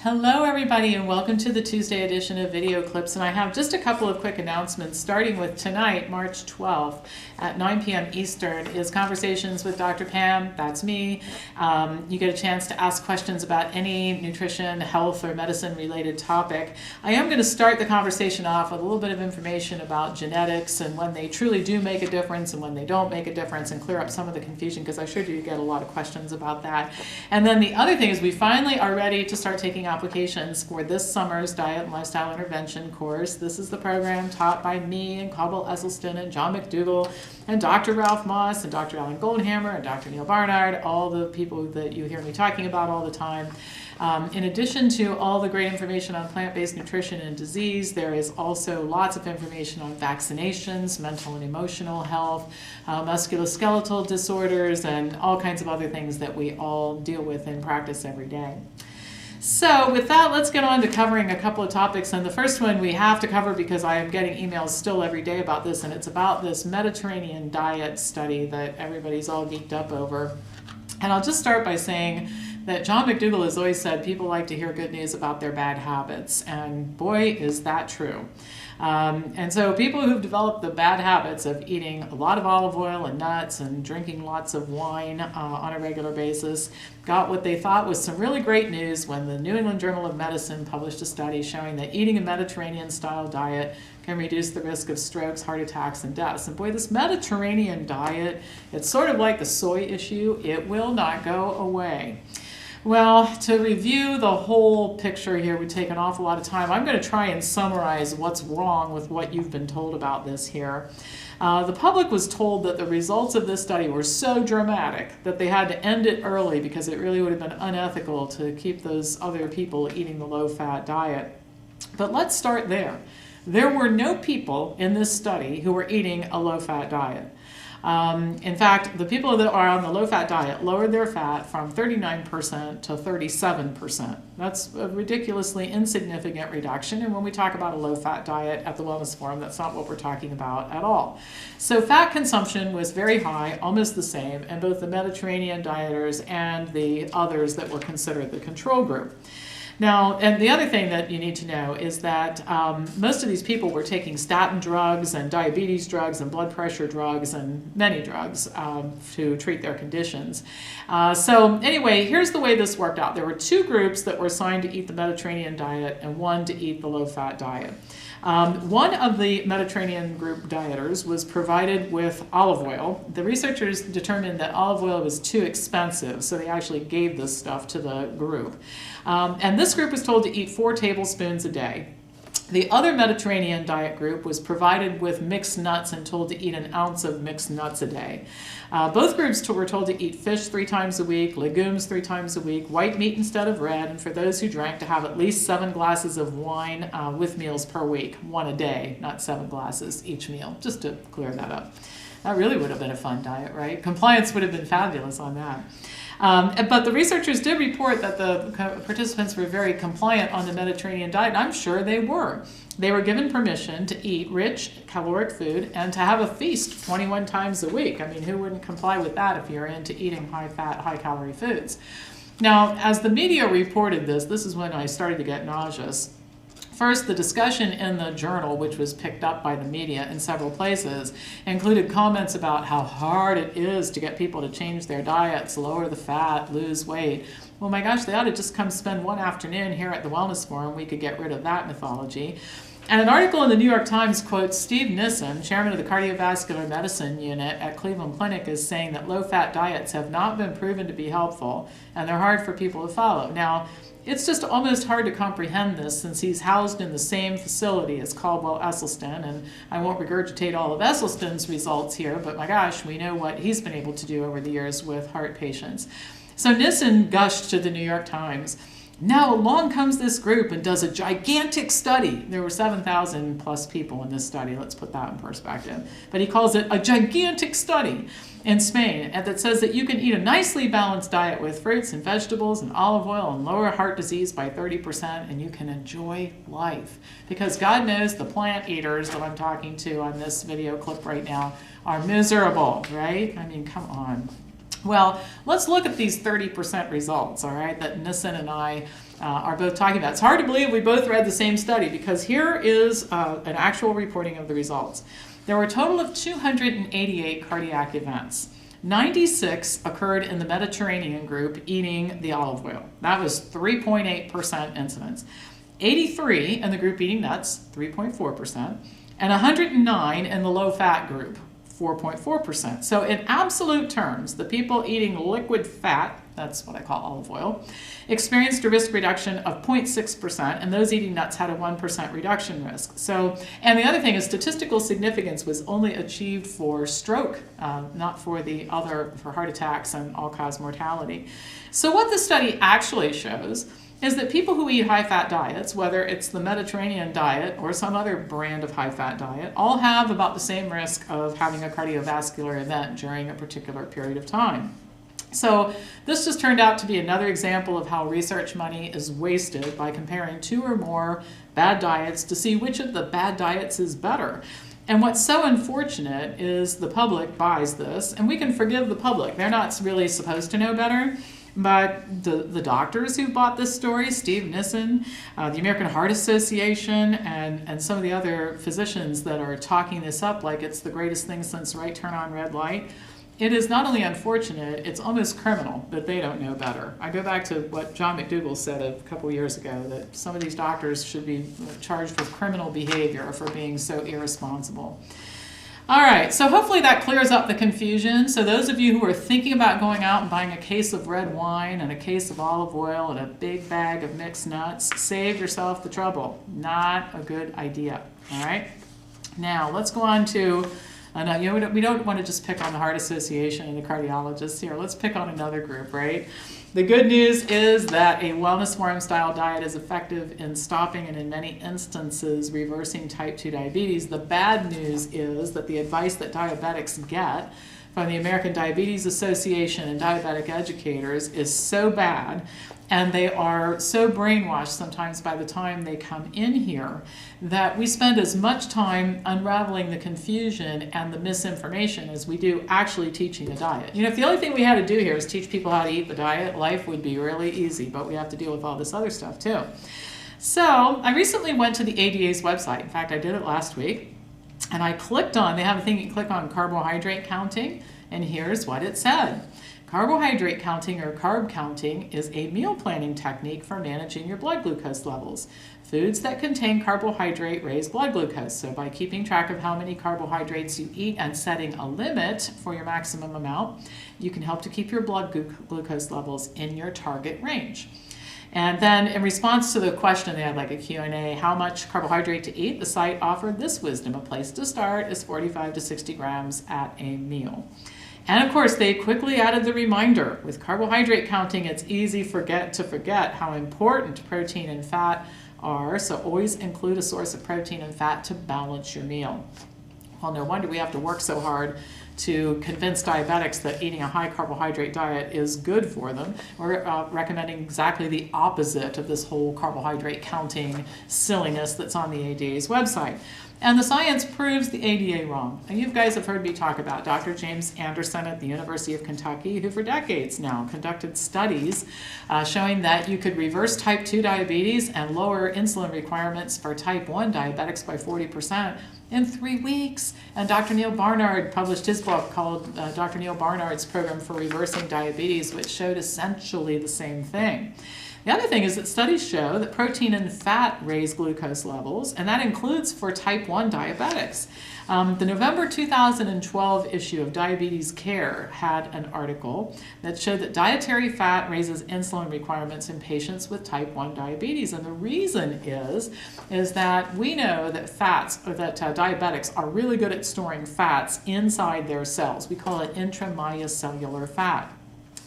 Hello everybody and welcome to the Tuesday edition of Video Clips, and I have just a couple of quick announcements starting with tonight, March 12th at 9 p.m. Eastern is Conversations with Dr. Pam. That's me. You get a chance to ask questions about any nutrition, health, or medicine related topic. I am going to start the conversation off with a little bit of information about genetics and when they truly do make a difference and when they don't make a difference, and clear up some of the confusion because I sure do get a lot of questions about that. And then the other thing is we finally are ready to start taking applications for this summer's Diet and Lifestyle Intervention course. This is the program taught by me and Cobble Esselstyn and John McDougall and Dr. Ralph Moss and Dr. Alan Goldhammer and Dr. Neil Barnard, all the people that you hear me talking about all the time. In addition to all the great information on plant-based nutrition and disease, there is also lots of information on vaccinations, mental and emotional health, musculoskeletal disorders, and all kinds of other things that we all deal with in practice every day. So with that, let's get on to covering a couple of topics. And the first one we have to cover because I am getting emails still every day about this, and it's about this Mediterranean diet study that everybody's all geeked up over. And I'll just start by saying that John McDougall has always said people like to hear good news about their bad habits, and boy, is that true. And so people who've developed the bad habits of eating a lot of olive oil and nuts and drinking lots of wine on a regular basis got what they thought was some really great news when the New England Journal of Medicine published a study showing that eating a Mediterranean-style diet can reduce the risk of strokes, heart attacks, and deaths. And boy, this Mediterranean diet, it's sort of like the soy issue. It will not go away. Well, to review the whole picture here would take an awful lot of time. I'm going to try and summarize what's wrong with what you've been told about this here. The public was told that the results of this study were so dramatic that they had to end it early because it really would have been unethical to keep those other people eating the low-fat diet. But let's start there. There were no people in this study who were eating a low-fat diet. In fact, the people that are on the low-fat diet lowered their fat from 39% to 37%. That's a ridiculously insignificant reduction, and when we talk about a low-fat diet at the Wellness Forum, that's not what we're talking about at all. So fat consumption was very high, almost the same, in both the Mediterranean dieters and the others that were considered the control group. Now, and the other thing that you need to know is that most of these people were taking statin drugs and diabetes drugs and blood pressure drugs and many drugs to treat their conditions. So anyway, here's the way this worked out. There were two groups that were assigned to eat the Mediterranean diet and one to eat the low-fat diet. One of the Mediterranean group dieters was provided with olive oil. The researchers determined that olive oil was too expensive, so they actually gave this stuff to the group. And this group was told to eat 4 tablespoons a day. The other Mediterranean diet group was provided with mixed nuts and told to eat an ounce of mixed nuts a day. Both groups were told to eat fish 3 times a week, legumes 3 times a week, white meat instead of red, and for those who drank, to have at least 7 glasses of wine with meals per week, 1 a day, not 7 glasses each meal, just to clear that up. That really would have been a fun diet, right? Compliance would have been fabulous on that. But the researchers did report that the participants were very compliant on the Mediterranean diet, and I'm sure they were. They were given permission to eat rich, caloric food and to have a feast 21 times a week. I mean, who wouldn't comply with that if you're into eating high-fat, high-calorie foods? Now, as the media reported this is when I started to get nauseous. First, the discussion in the journal, which was picked up by the media in several places, included comments about how hard it is to get people to change their diets, lower the fat, lose weight. Well, my gosh, they ought to just come spend one afternoon here at the Wellness Forum. We could get rid of that mythology. And an article in the New York Times quotes Steve Nissen, chairman of the cardiovascular medicine unit at Cleveland Clinic, as saying that low-fat diets have not been proven to be helpful, and they're hard for people to follow. Now, it's just almost hard to comprehend this since he's housed in the same facility as Caldwell Esselstyn, and I won't regurgitate all of Esselstyn's results here, but my gosh, we know what he's been able to do over the years with heart patients. So Nissen gushed to the New York Times. Now along comes this group and does a gigantic study. There were 7,000 plus people in this study, let's put that in perspective. But he calls it a gigantic study in Spain, and that says that you can eat a nicely balanced diet with fruits and vegetables and olive oil and lower heart disease by 30%, and you can enjoy life. Because God knows the plant eaters that I'm talking to on this video clip right now are miserable, right? I mean, come on. Well, let's look at these 30% results, all right, that Nissen and I are both talking about. It's hard to believe we both read the same study, because here is an actual reporting of the results. There were a total of 288 cardiac events. 96 occurred in the Mediterranean group eating the olive oil. That was 3.8% incidence. 83 in the group eating nuts, 3.4%, and 109 in the low-fat group, 4.4%. So in absolute terms, the people eating liquid fat, that's what I call olive oil, experienced a risk reduction of 0.6%, and those eating nuts had a 1% reduction risk. So, and the other thing is statistical significance was only achieved for stroke, not for the other, for heart attacks and all-cause mortality. So what the study actually shows is that people who eat high-fat diets, whether it's the Mediterranean diet or some other brand of high-fat diet, all have about the same risk of having a cardiovascular event during a particular period of time. So this just turned out to be another example of how research money is wasted by comparing two or more bad diets to see which of the bad diets is better. And what's so unfortunate is the public buys this, and we can forgive the public. They're not really supposed to know better. But the doctors who bought this story, Steve Nissen, the American Heart Association, and some of the other physicians that are talking this up like it's the greatest thing since right turn on red light, it is not only unfortunate, it's almost criminal that they don't know better. I go back to what John McDougall said a couple years ago, that some of these doctors should be charged with criminal behavior for being so irresponsible. All right, so hopefully that clears up the confusion. So those of you who are thinking about going out and buying a case of red wine and a case of olive oil and a big bag of mixed nuts, save yourself the trouble. Not a good idea, all right? Now, let's go on to, we don't want to just pick on the Heart Association and the cardiologists here. Let's pick on another group, right? The good news is that a wellness forum style diet is effective in stopping and in many instances reversing type 2 diabetes. The bad news is that the advice that diabetics get from the American Diabetes Association and diabetic educators is so bad, and they are so brainwashed sometimes by the time they come in here, that we spend as much time unraveling the confusion and the misinformation as we do actually teaching a diet. You know, if the only thing we had to do here is teach people how to eat the diet, life would be really easy, but we have to deal with all this other stuff too. So I recently went to the ADA's website. In fact, I did it last week. And I clicked on, they have a thing you click on, carbohydrate counting, and here's what it said. Carbohydrate counting, or carb counting, is a meal planning technique for managing your blood glucose levels. Foods that contain carbohydrate raise blood glucose. So by keeping track of how many carbohydrates you eat and setting a limit for your maximum amount, you can help to keep your blood glucose levels in your target range. And then in response to the question, they had like a Q&A, how much carbohydrate to eat? The site offered this wisdom: a place to start is 45 to 60 grams at a meal. And of course, they quickly added the reminder, with carbohydrate counting, it's easy to forget how important protein and fat are, so always include a source of protein and fat to balance your meal. Well, no wonder we have to work so hard to convince diabetics that eating a high carbohydrate diet is good for them. We're recommending exactly the opposite of this whole carbohydrate counting silliness that's on the ADA's website. And the science proves the ADA wrong. And you guys have heard me talk about Dr. James Anderson at the University of Kentucky, who for decades now conducted studies showing that you could reverse type 2 diabetes and lower insulin requirements for type 1 diabetics by 40% in 3 weeks. And Dr. Neil Barnard published his book called Dr. Neil Barnard's Program for Reversing Diabetes, which showed essentially the same thing. The other thing is that studies show that protein and fat raise glucose levels, and that includes for type 1 diabetics. The November 2012 issue of Diabetes Care had an article that showed that dietary fat raises insulin requirements in patients with type 1 diabetes. And the reason is that we know that diabetics are really good at storing fats inside their cells. We call it intramyocellular fat.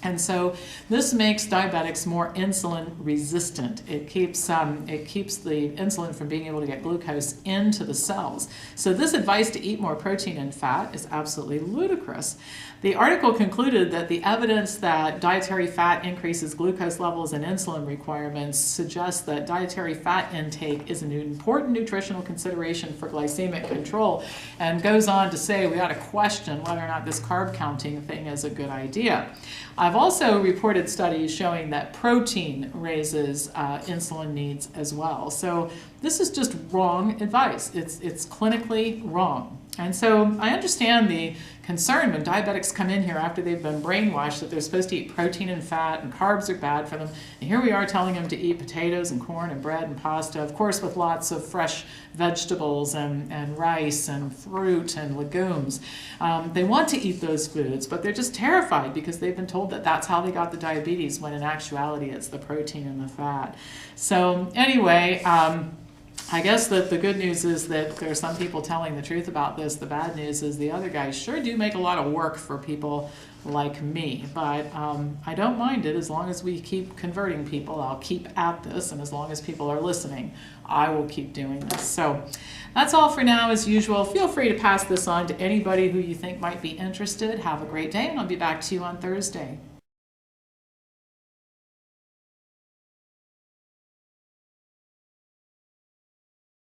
And so this makes diabetics more insulin resistant. It keeps the insulin from being able to get glucose into the cells. So this advice to eat more protein and fat is absolutely ludicrous. The article concluded that the evidence that dietary fat increases glucose levels and insulin requirements suggests that dietary fat intake is an important nutritional consideration for glycemic control, and goes on to say we ought to question whether or not this carb counting thing is a good idea. I've also reported studies showing that protein raises insulin needs as well. So this is just wrong advice. It's clinically wrong. And so I understand the concern when diabetics come in here after they've been brainwashed that they're supposed to eat protein and fat and carbs are bad for them. And here we are telling them to eat potatoes and corn and bread and pasta, of course with lots of fresh vegetables and rice and fruit and legumes. They want to eat those foods, but they're just terrified because they've been told that that's how they got the diabetes, when in actuality it's the protein and the fat. So anyway, I guess that the good news is that there are some people telling the truth about this. The bad news is the other guys sure do make a lot of work for people like me. But I don't mind it as long as we keep converting people. I'll keep at this, and as long as people are listening, I will keep doing this. So that's all for now. As usual, feel free to pass this on to anybody who you think might be interested. Have a great day, and I'll be back to you on Thursday.